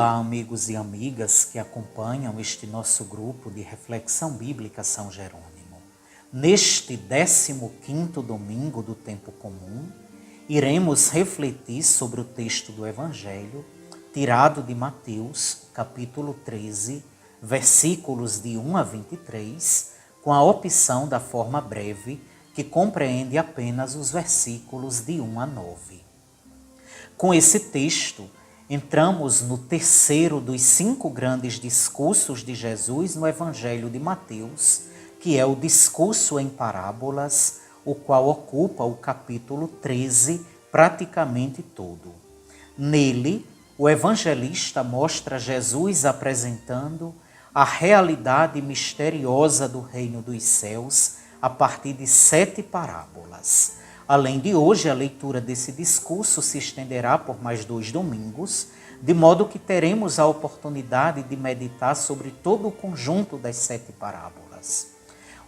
Olá, amigos e amigas que acompanham este nosso grupo de reflexão bíblica São Jerônimo. Neste 15º domingo do tempo comum, iremos refletir sobre o texto do Evangelho tirado de Mateus, capítulo 13, versículos de 1 a 23, com a opção da forma breve, que compreende apenas os versículos de 1 a 9. Com esse texto, entramos no terceiro dos 5 grandes discursos de Jesus no Evangelho de Mateus, que é o discurso em parábolas, o qual ocupa o capítulo 13 praticamente todo. Nele, o evangelista mostra Jesus apresentando a realidade misteriosa do reino dos céus a partir de 7 parábolas. Além de hoje, a leitura desse discurso se estenderá por mais 2 domingos, de modo que teremos a oportunidade de meditar sobre todo o conjunto das 7 parábolas.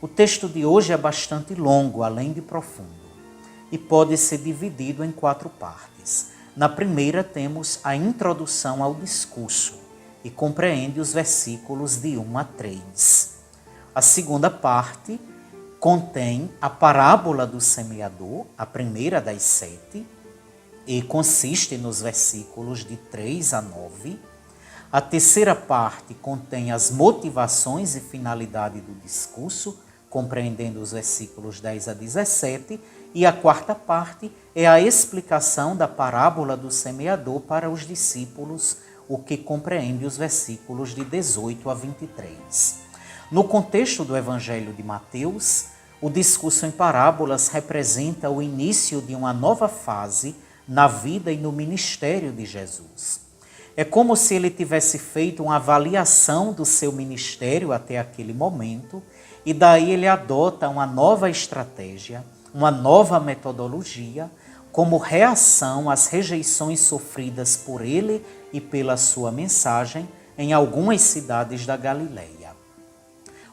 O texto de hoje é bastante longo, além de profundo, e pode ser dividido em 4 partes. Na primeira temos a introdução ao discurso, e compreende os versículos de 1 a 3. A segunda parte contém a parábola do semeador, a primeira das 7, e consiste nos versículos de 3 a 9. A terceira parte contém as motivações e finalidade do discurso, compreendendo os versículos 10 a 17, e a quarta parte é a explicação da parábola do semeador para os discípulos, o que compreende os versículos de 18 a 23. No contexto do Evangelho de Mateus, o discurso em parábolas representa o início de uma nova fase na vida e no ministério de Jesus. É como se ele tivesse feito uma avaliação do seu ministério até aquele momento, e daí ele adota uma nova estratégia, uma nova metodologia, como reação às rejeições sofridas por ele e pela sua mensagem em algumas cidades da Galileia.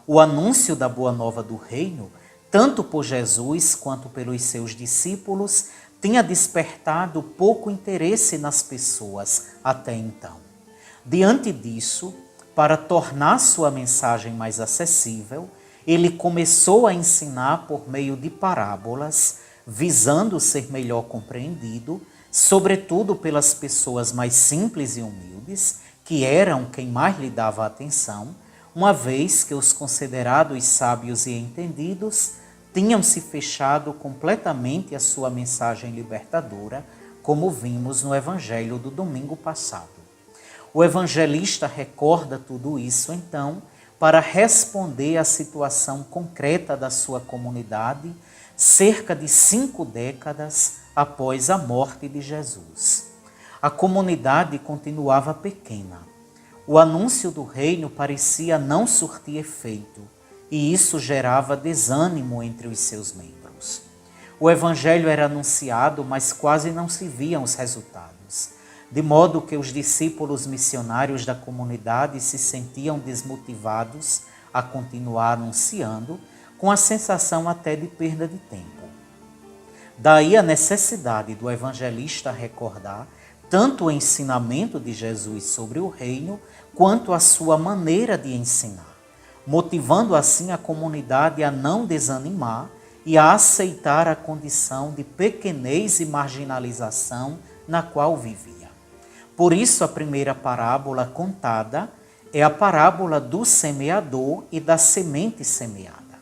O anúncio da boa nova do reino, tanto por Jesus quanto pelos seus discípulos, tinha despertado pouco interesse nas pessoas até então. Diante disso, para tornar sua mensagem mais acessível, ele começou a ensinar por meio de parábolas, visando ser melhor compreendido, sobretudo pelas pessoas mais simples e humildes, que eram quem mais lhe dava atenção, uma vez que os considerados sábios e entendidos tinham se fechado completamente à sua mensagem libertadora, como vimos no Evangelho do domingo passado. O evangelista recorda tudo isso, então, para responder à situação concreta da sua comunidade, cerca de 5 décadas após a morte de Jesus. A comunidade continuava pequena. O anúncio do reino parecia não surtir efeito, e isso gerava desânimo entre os seus membros. O evangelho era anunciado, mas quase não se viam os resultados, de modo que os discípulos missionários da comunidade se sentiam desmotivados a continuar anunciando, com a sensação até de perda de tempo. Daí a necessidade do evangelista recordar tanto o ensinamento de Jesus sobre o reino, quanto a sua maneira de ensinar, motivando assim a comunidade a não desanimar e a aceitar a condição de pequenez e marginalização na qual vivia. Por isso, a primeira parábola contada é a parábola do semeador e da semente semeada.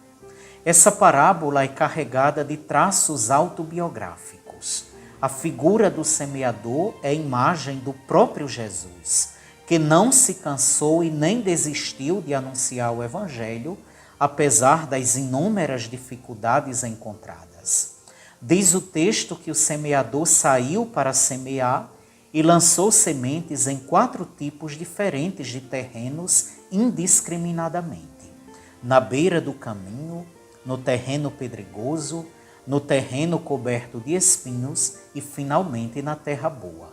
Essa parábola é carregada de traços autobiográficos. A figura do semeador é a imagem do próprio Jesus, que não se cansou e nem desistiu de anunciar o Evangelho, apesar das inúmeras dificuldades encontradas. Diz o texto que o semeador saiu para semear e lançou sementes em 4 tipos diferentes de terrenos indiscriminadamente. Na beira do caminho, no terreno pedregoso, no terreno coberto de espinhos e, finalmente, na terra boa.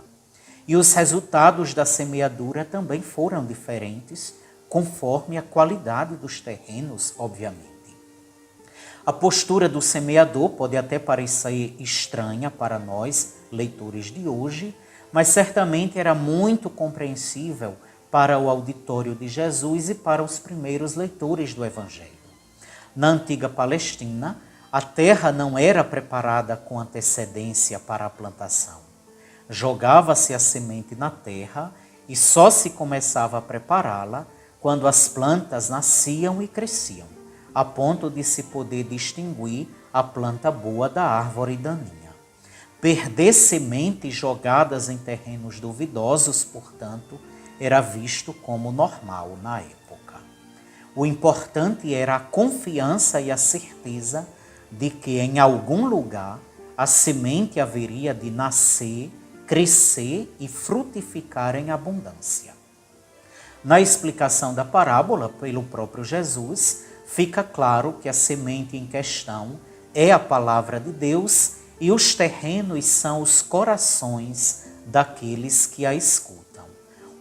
E os resultados da semeadura também foram diferentes, conforme a qualidade dos terrenos, obviamente. A postura do semeador pode até parecer estranha para nós, leitores de hoje, mas certamente era muito compreensível para o auditório de Jesus e para os primeiros leitores do Evangelho. Na antiga Palestina, a terra não era preparada com antecedência para a plantação. Jogava-se a semente na terra e só se começava a prepará-la quando as plantas nasciam e cresciam, a ponto de se poder distinguir a planta boa da árvore daninha. Perder sementes jogadas em terrenos duvidosos, portanto, era visto como normal na época. O importante era a confiança e a certeza de que em algum lugar a semente haveria de nascer, crescer e frutificar em abundância. Na explicação da parábola pelo próprio Jesus, fica claro que a semente em questão é a palavra de Deus e os terrenos são os corações daqueles que a escutam.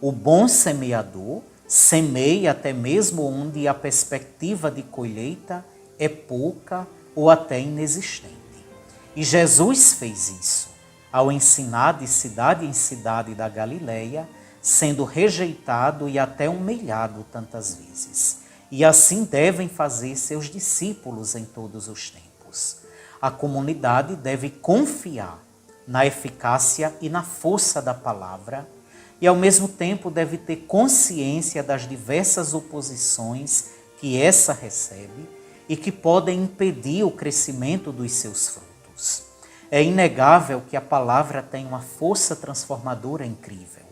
O bom semeador semeia até mesmo onde a perspectiva de colheita é pouca ou até inexistente. E Jesus fez isso ao ensinar de cidade em cidade da Galileia, sendo rejeitado e até humilhado tantas vezes. E assim devem fazer seus discípulos em todos os tempos. A comunidade deve confiar na eficácia e na força da palavra e, ao mesmo tempo, deve ter consciência das diversas oposições que essa recebe e que podem impedir o crescimento dos seus frutos. É inegável que a palavra tem uma força transformadora incrível,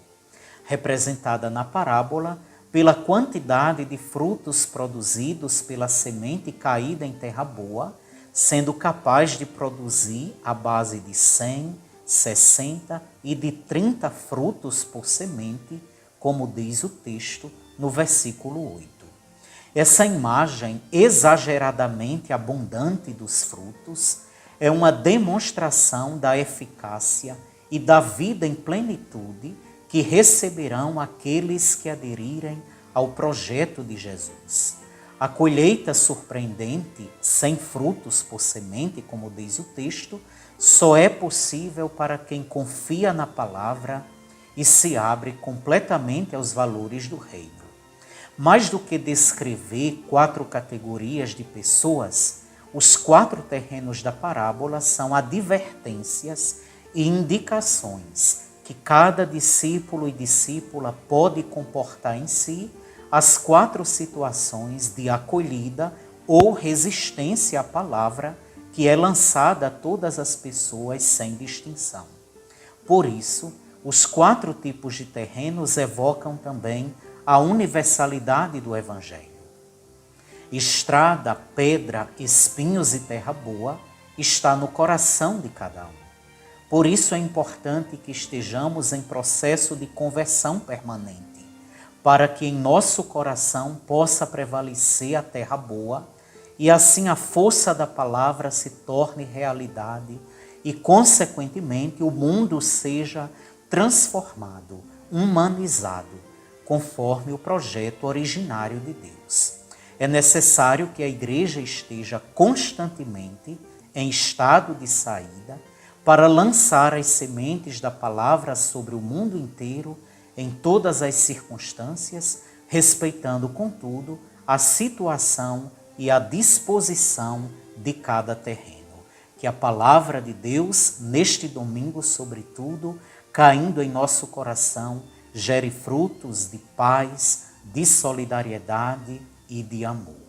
representada na parábola pela quantidade de frutos produzidos pela semente caída em terra boa, sendo capaz de produzir a base de 100, 60 e de 30 frutos por semente, como diz o texto no versículo 8. Essa imagem exageradamente abundante dos frutos é uma demonstração da eficácia e da vida em plenitude que receberão aqueles que aderirem ao projeto de Jesus. A colheita surpreendente, sem frutos por semente, como diz o texto, só é possível para quem confia na palavra e se abre completamente aos valores do reino. Mais do que descrever 4 categorias de pessoas, os 4 terrenos da parábola são advertências e indicações que cada discípulo e discípula pode comportar em si as 4 situações de acolhida ou resistência à palavra que é lançada a todas as pessoas sem distinção. Por isso, os 4 tipos de terrenos evocam também a universalidade do Evangelho. Estrada, pedra, espinhos e terra boa está no coração de cada um. Por isso é importante que estejamos em processo de conversão permanente, para que em nosso coração possa prevalecer a terra boa e assim a força da palavra se torne realidade e, consequentemente, o mundo seja transformado, humanizado, conforme o projeto originário de Deus. É necessário que a igreja esteja constantemente em estado de saída para lançar as sementes da palavra sobre o mundo inteiro em todas as circunstâncias, respeitando, contudo, a situação e a disposição de cada terreno. Que a palavra de Deus, neste domingo, sobretudo, caindo em nosso coração, gere frutos de paz, de solidariedade e de amor.